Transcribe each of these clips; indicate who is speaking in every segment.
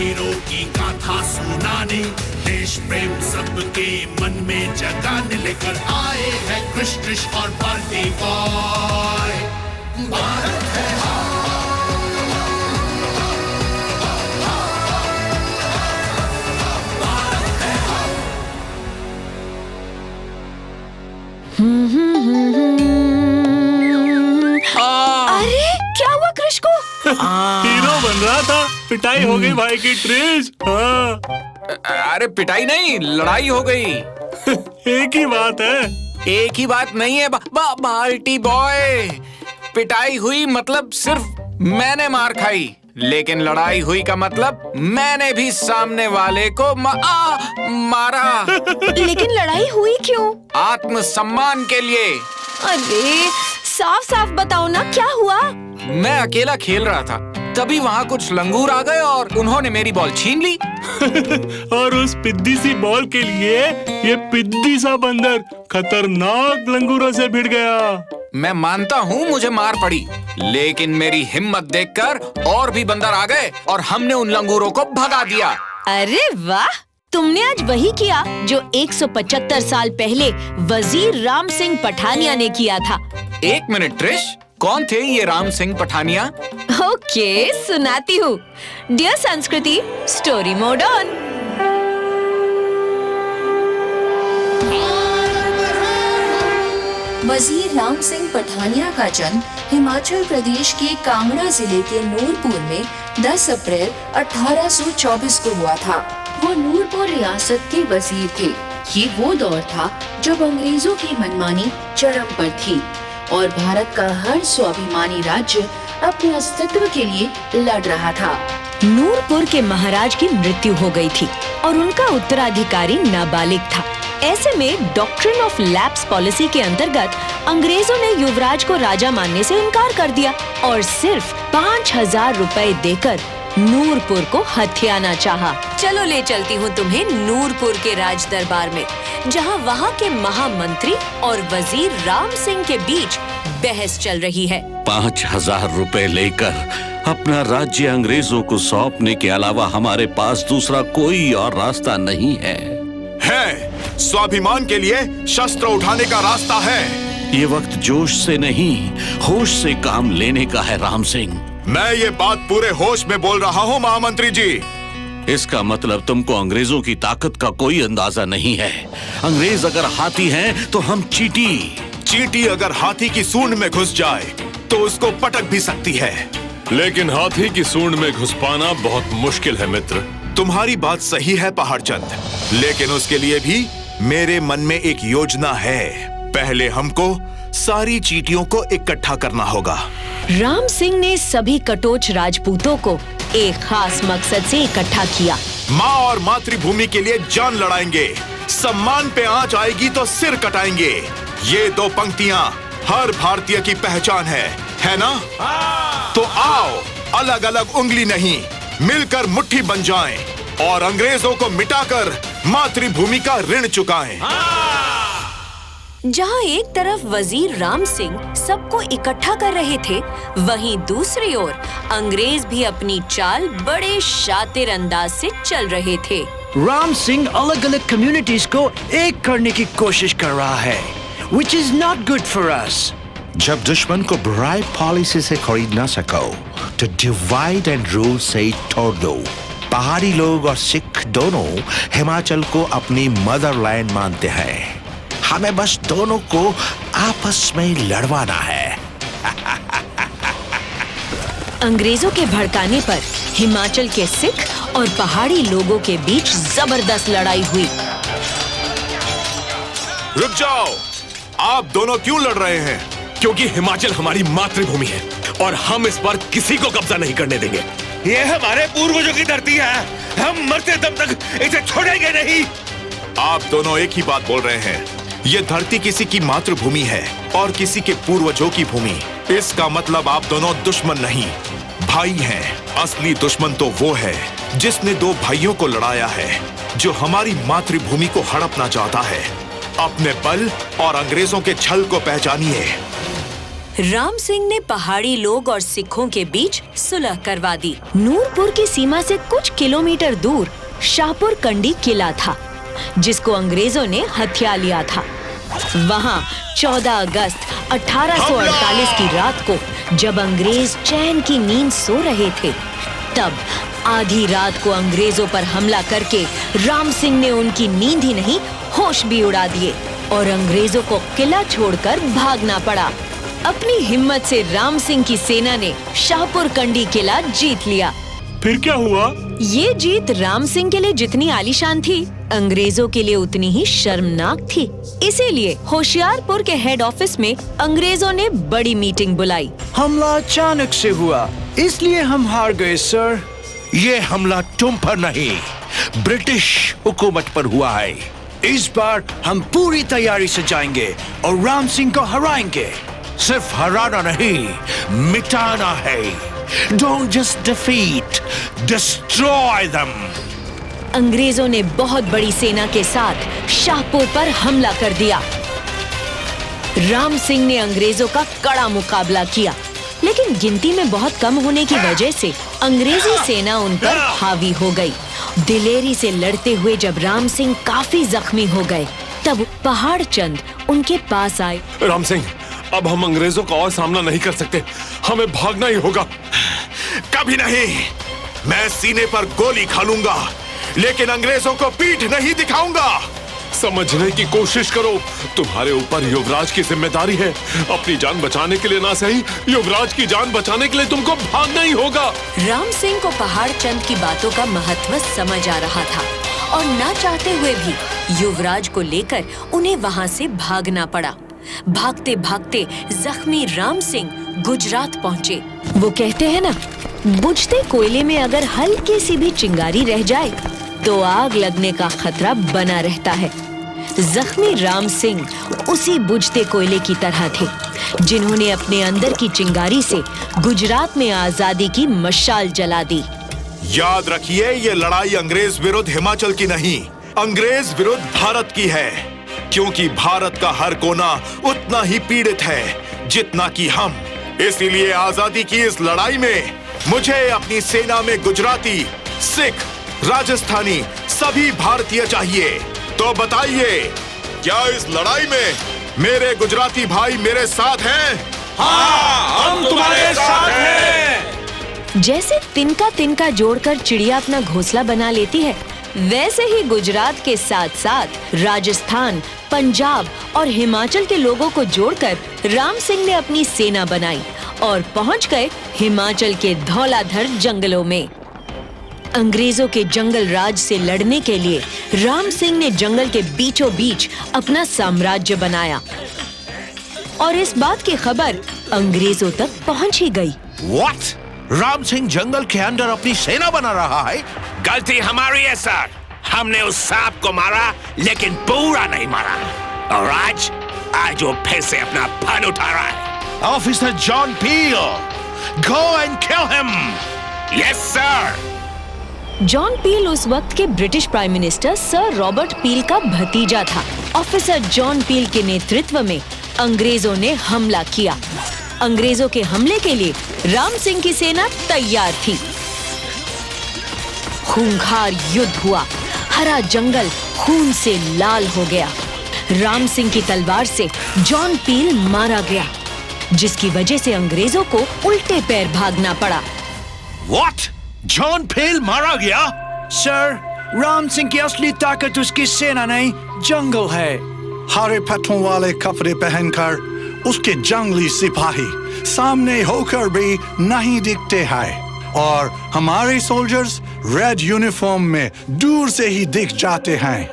Speaker 1: वीरों की गाथा सुनाने, देश प्रेम सबके मन में जगाने लेकर आए हैं कृष्ण और पार्टी बॉय। भारत है
Speaker 2: अरे क्या हुआ कृष को?
Speaker 3: हीरो बन रहा था, पिटाई हो गई भाई की ट्रिश।
Speaker 4: अरे पिटाई नहीं, लड़ाई हो गई।
Speaker 3: एक ही बात है।
Speaker 4: एक ही बात नहीं है बाल्टी बॉय। पिटाई हुई मतलब सिर्फ मैंने मार खाई, लेकिन लड़ाई हुई का मतलब मैंने भी सामने वाले को मारा।
Speaker 2: लेकिन लड़ाई हुई क्यों?
Speaker 4: आत्मसम्मान के लिए।
Speaker 2: अरे साफ साफ बताओ ना, क्या हुआ?
Speaker 4: मैं अकेला खेल रहा था, तभी वहाँ कुछ लंगूर आ गए और उन्होंने मेरी बॉल छीन ली।
Speaker 3: और उस पिद्दी सी बॉल के लिए ये पिद्दी सा बंदर खतरनाक लंगूरों से भिड़ गया।
Speaker 4: मैं मानता हूँ मुझे मार पड़ी, लेकिन मेरी हिम्मत देखकर और भी बंदर आ गए और हमने उन लंगूरों को भगा दिया।
Speaker 2: अरे वाह, तुमने आज वही किया जो 175 साल पहले वजीर राम सिंह पठानिया ने किया था।
Speaker 4: एक मिनट ट्रिश, कौन थे ये राम सिंह पठानिया?
Speaker 2: ओके, सुनाती हूँ। डियर संस्कृति, स्टोरी मोड ऑन।
Speaker 5: वजीर राम सिंह पठानिया का जन्म हिमाचल प्रदेश के कांगड़ा जिले के नूरपुर में 10 अप्रैल 1824 को हुआ था। वो नूरपुर रियासत के वजीर थे। ये वो दौर था जब अंग्रेजों की मनमानी चरम पर थी और भारत का हर स्वाभिमानी राज्य अपने अस्तित्व के लिए लड़ रहा था।
Speaker 2: नूरपुर के महाराज की मृत्यु हो गई थी और उनका उत्तराधिकारी नाबालिग था। ऐसे में डॉक्ट्रिन ऑफ लैप्स पॉलिसी के अंतर्गत अंग्रेजों ने युवराज को राजा मानने से इनकार कर दिया और सिर्फ 5000 रुपए देकर नूरपुर को हथियाना चाहा। चलो ले चलती हूँ तुम्हें नूरपुर के राज दरबार में, जहाँ वहाँ के महामंत्री और वजीर राम सिंह के बीच बहस चल रही है।
Speaker 6: 5000 रुपए लेकर अपना राज्य अंग्रेजों को सौंपने के अलावा हमारे पास दूसरा कोई और रास्ता नहीं है।
Speaker 7: स्वाभिमान के लिए शस्त्र उठाने का रास्ता है।
Speaker 6: ये वक्त जोश से नहीं, होश से काम लेने का है राम सिंह।
Speaker 7: मैं ये बात पूरे होश में बोल रहा हूँ महामंत्री जी।
Speaker 6: इसका मतलब तुमको अंग्रेजों की ताकत का कोई अंदाजा नहीं है। अंग्रेज अगर हाथी हैं तो हम चींटी।
Speaker 7: चींटी अगर हाथी की सूंड में घुस जाए तो उसको पटक भी सकती है,
Speaker 8: लेकिन हाथी की सूंड में घुस पाना बहुत मुश्किल है मित्र।
Speaker 7: तुम्हारी बात सही है पहाड़चंद, लेकिन उसके लिए भी मेरे मन में एक योजना है। पहले हमको सारी चींटियों को इकट्ठा करना होगा।
Speaker 2: राम सिंह ने सभी कटोच राजपूतों को एक खास मकसद से इकट्ठा किया।
Speaker 7: माँ और मातृभूमि के लिए जान लड़ाएंगे, सम्मान पे आंच आएगी तो सिर कटाएंगे। ये 2 पंक्तियाँ हर भारतीय की पहचान है ना? तो आओ, अलग अलग उंगली नहीं, मिलकर मुट्ठी बन जाएं और अंग्रेजों को मिटाकर मातृभूमि का ऋण चुकाएं।
Speaker 2: जहाँ एक तरफ वजीर राम सिंह सबको इकट्ठा कर रहे थे, वहीं दूसरी ओर अंग्रेज भी अपनी चाल बड़े शातिर अंदाज से चल रहे थे।
Speaker 9: राम सिंह अलग अलग कम्युनिटीज को एक करने की कोशिश कर रहा है, which is not good for us.
Speaker 10: जब दुश्मन को ब्राइब पॉलिसी से खरीद ना सको तो डिवाइड एंड रूल से तोड़ दो। पहाड़ी लोग और सिख दोनों हिमाचल को अपनी मदरलैंड मानते हैं। हमें बस दोनों को आपस में लड़वाना है।
Speaker 2: अंग्रेजों के भड़काने पर हिमाचल के सिख और पहाड़ी लोगों के बीच जबरदस्त लड़ाई हुई।
Speaker 7: रुक जाओ, आप दोनों क्यों लड़ रहे हैं?
Speaker 8: क्योंकि हिमाचल हमारी मातृभूमि है और हम इस पर किसी को कब्जा नहीं करने देंगे।
Speaker 11: ये हमारे पूर्वजों की धरती है, हम मरते दम तक इसे छोड़ेंगे नहीं।
Speaker 7: आप दोनों एक ही बात बोल रहे हैं। ये धरती किसी की मातृभूमि है और किसी के पूर्वजों की भूमि। इसका मतलब आप दोनों दुश्मन नहीं, भाई हैं। असली दुश्मन तो वो है जिसने 2 भाइयों को लड़ाया है, जो हमारी मातृभूमि को हड़पना चाहता है। अपने बल और अंग्रेजों के छल को पहचानिए।
Speaker 2: राम सिंह ने पहाड़ी लोग और सिखों के बीच सुलह करवा दी। नूरपुर की सीमा से कुछ किलोमीटर दूर शाहपुर कंडी किला था, जिसको अंग्रेजों ने हथिया लिया था। वहाँ 14 अगस्त 1848 की रात को जब अंग्रेज चैन की नींद सो रहे थे, तब आधी रात को अंग्रेजों पर हमला करके राम सिंह ने उनकी नींद ही नहीं, होश भी उड़ा दिए और अंग्रेजों को किला छोड़कर भागना पड़ा। अपनी हिम्मत से राम सिंह की सेना ने शाहपुर कंडी किला जीत लिया।
Speaker 3: फिर क्या हुआ?
Speaker 2: ये जीत राम सिंह के लिए जितनी आलीशान थी, अंग्रेजों के लिए उतनी ही शर्मनाक थी। इसीलिए होशियारपुर के हेड ऑफिस में अंग्रेजों ने बड़ी मीटिंग बुलाई।
Speaker 9: हमला अचानक से हुआ, इसलिए हम हार गए सर।
Speaker 10: ये हमला तुम पर नहीं, ब्रिटिश हुकूमत पर हुआ है।
Speaker 9: इस बार हम पूरी तैयारी से जाएंगे और राम सिंह को हराएंगे।
Speaker 10: सिर्फ हराना नहीं, मिटाना है। Don't just defeat, destroy them.
Speaker 2: अंग्रेजों ने बहुत बड़ी सेना के साथ शाहपुर पर हमला कर दिया। राम सिंह ने अंग्रेजों का कड़ा मुकाबला किया, लेकिन गिनती में बहुत कम होने की वजह से अंग्रेजी सेना उन पर हावी हो गई। दिलेरी से लड़ते हुए जब राम सिंह काफी जख्मी हो गए, तब पहाड़ चंद उनके पास आए।
Speaker 8: राम सिंह, अब हम अंग्रेजों का और सामना नहीं कर सकते, हमें भागना ही होगा।
Speaker 7: कभी नहीं। मैं सीने पर गोली खा लूंगा, लेकिन अंग्रेजों को पीठ नहीं दिखाऊंगा।
Speaker 8: समझने की कोशिश करो, तुम्हारे ऊपर युवराज की जिम्मेदारी है। अपनी जान बचाने के लिए ना सही, युवराज की जान बचाने के लिए तुमको भागना ही होगा।
Speaker 2: राम सिंह को पहाड़ चंद की बातों का महत्व समझ आ रहा था और ना चाहते हुए भी युवराज को लेकर उन्हें वहाँ से भागना पड़ा। भागते भागते जख्मी राम सिंह गुजरात पहुँचे। वो कहते हैं ना, बुझते कोयले में अगर हल्की सी भी चिंगारी रह जाए तो आग लगने का खतरा बना रहता है। जख्मी राम सिंह उसी बुझते कोयले की तरह थे, जिन्होंने अपने अंदर की चिंगारी से गुजरात में आजादी की मशाल जला दी।
Speaker 7: याद रखिए, ये लड़ाई अंग्रेज विरुद्ध हिमाचल की नहीं, अंग्रेज विरुद्ध भारत की है, क्योंकि भारत का हर कोना उतना ही पीड़ित है जितना कि हम। इसीलिए आजादी की इस लड़ाई में मुझे अपनी सेना में गुजराती, सिख, राजस्थानी सभी भारतीय चाहिए। तो बताइए, क्या इस लड़ाई में मेरे गुजराती भाई मेरे साथ हैं?
Speaker 11: हाँ, हम तुम्हारे साथ हैं।
Speaker 2: जैसे तिनका तिनका जोड़कर चिड़िया अपना घोंसला बना लेती है, वैसे ही गुजरात के साथ साथ राजस्थान, पंजाब और हिमाचल के लोगों को जोड़कर राम सिंह ने अपनी सेना बनाई और पहुंच गए हिमाचल के धौलाधर जंगलों में। अंग्रेजों के जंगल राज से लड़ने के लिए राम सिंह ने जंगल के बीचों बीच अपना साम्राज्य बनाया और इस बात की खबर अंग्रेजों तक पहुंच ही गई।
Speaker 10: What? राम सिंह जंगल के अंदर अपनी सेना बना रहा है?
Speaker 11: गलती हमारी है सर, हमने उस सांप को मारा लेकिन पूरा नहीं मारा, और आज वो फिर से अपना फन उठा रहा है।
Speaker 10: Officer John Peel, go and kill him.
Speaker 11: Yes sir.
Speaker 2: John Peel उस वक्त के British prime minister sir Robert Peel का भतीजा था। ऑफिसर जॉन पील के नेतृत्व में अंग्रेजों ने हमला किया। अंग्रेजों के हमले के लिए राम सिंह की सेना तैयार थी। खूंखार युद्ध हुआ, हरा जंगल खून से लाल हो गया। राम सिंह की तलवार से जॉन पील मारा गया, जिसकी वजह से अंग्रेजों को उल्टे पैर भागना पड़ा।
Speaker 10: What? जॉन पील मारा गया?
Speaker 9: सर, राम सिंह की असली ताकत उसकी सेना नहीं, जंगल है।
Speaker 12: हरे पत्तों वाले कपड़े पहनकर उसके जंगली सिपाही सामने होकर भी नहीं दिखते हैं, और हमारे सोल्जर्स रेड यूनिफॉर्म में दूर से ही दिख जाते हैं।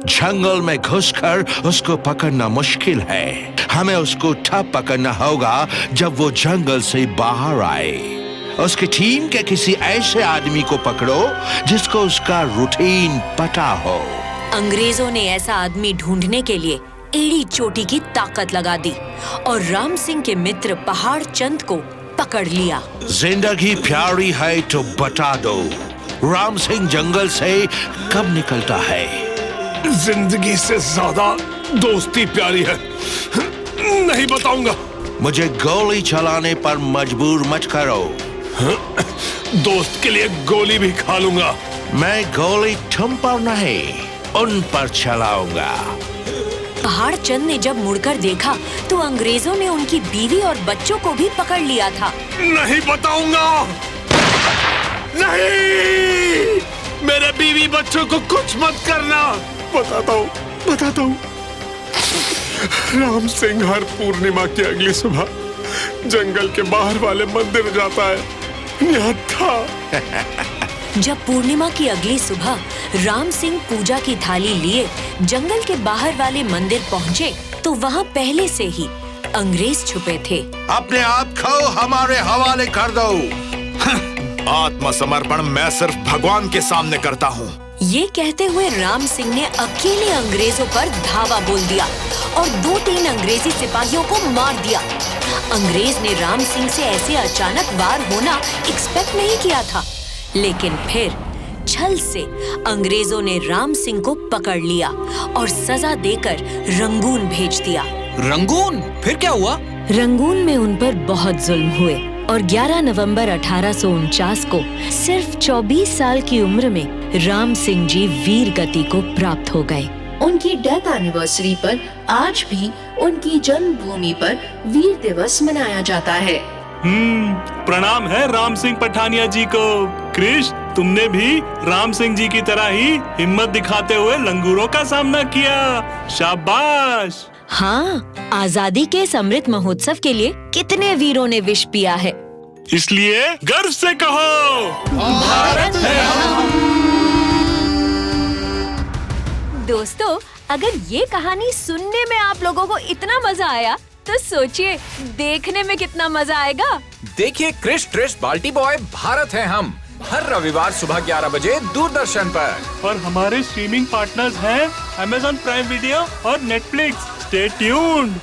Speaker 10: जंगल में घुसकर उसको पकड़ना मुश्किल है। हमें उसको तब पकड़ना होगा जब वो जंगल से बाहर आए। उसकी टीम के किसी ऐसे आदमी को पकड़ो जिसको उसका रूटीन पता हो।
Speaker 2: अंग्रेजों ने ऐसा आदमी ढूंढने के लिए एड़ी चोटी की ताकत लगा दी और राम सिंह के मित्र पहाड़ चंद को पकड़ लिया।
Speaker 10: जिंदगी प्यारी है तो बता दो, राम सिंह जंगल से कब निकलता है?
Speaker 8: जिंदगी से ज्यादा दोस्ती प्यारी है, नहीं बताऊंगा।
Speaker 10: मुझे गोली चलाने पर मजबूर मत करो।
Speaker 8: दोस्त के लिए गोली भी खा लूंगा।
Speaker 10: मैं गोली तुम पर नहीं, उन पर चलाऊंगा।
Speaker 2: पहाड़ चंद ने जब मुड़कर देखा तो अंग्रेजों ने उनकी बीवी और बच्चों को भी पकड़ लिया था।
Speaker 8: नहीं बताऊंगा, नहीं, मेरे बीवी बच्चों को कुछ मत करना। बताता हूँ। राम सिंह हर पूर्णिमा की अगली सुबह जंगल के बाहर वाले मंदिर जाता है। यहाँ था।
Speaker 2: जब पूर्णिमा की अगली सुबह राम सिंह पूजा की थाली लिए जंगल के बाहर वाले मंदिर पहुँचे तो वहाँ पहले से ही अंग्रेज छुपे थे।
Speaker 10: अपने आप को हमारे हवाले कर दो।
Speaker 7: आत्मसमर्पण मैं सिर्फ भगवान के सामने करता हूँ।
Speaker 2: ये कहते हुए राम सिंह ने अकेले अंग्रेजों पर धावा बोल दिया और 2-3 अंग्रेजी सिपाहियों को मार दिया। अंग्रेज ने राम सिंह से ऐसे अचानक वार होना एक्सपेक्ट नहीं किया था, लेकिन फिर छल से अंग्रेजों ने राम सिंह को पकड़ लिया और सजा देकर रंगून भेज दिया।
Speaker 4: रंगून? फिर क्या हुआ?
Speaker 2: रंगून में उन पर बहुत जुल्म हुए और 11 नवंबर 1849 को सिर्फ 24 साल की उम्र में राम सिंह जी वीर गति को प्राप्त हो गए।
Speaker 5: उनकी डेथ एनिवर्सरी पर आज भी उनकी जन्मभूमि पर वीर दिवस मनाया जाता है।
Speaker 3: प्रणाम है राम सिंह पठानिया जी को। कृष, तुमने भी राम सिंह जी की तरह ही हिम्मत दिखाते हुए लंगूरों का सामना किया। शाबाश।
Speaker 2: हाँ, आजादी के इस अमृत महोत्सव के लिए कितने वीरों ने विष पिया है।
Speaker 3: इसलिए गर्व से कहो,
Speaker 2: भारत है हम। दोस्तों, अगर ये कहानी सुनने में आप लोगों को इतना मजा आया तो सोचिए देखने में कितना मजा आएगा।
Speaker 4: देखिए क्रिश ट्रिश बाल्टी बॉय भारत है हम, हर रविवार सुबह 11 बजे दूरदर्शन पर।
Speaker 3: और हमारे स्ट्रीमिंग पार्टनर्स हैं Amazon प्राइम वीडियो और Netflix। Stay tuned.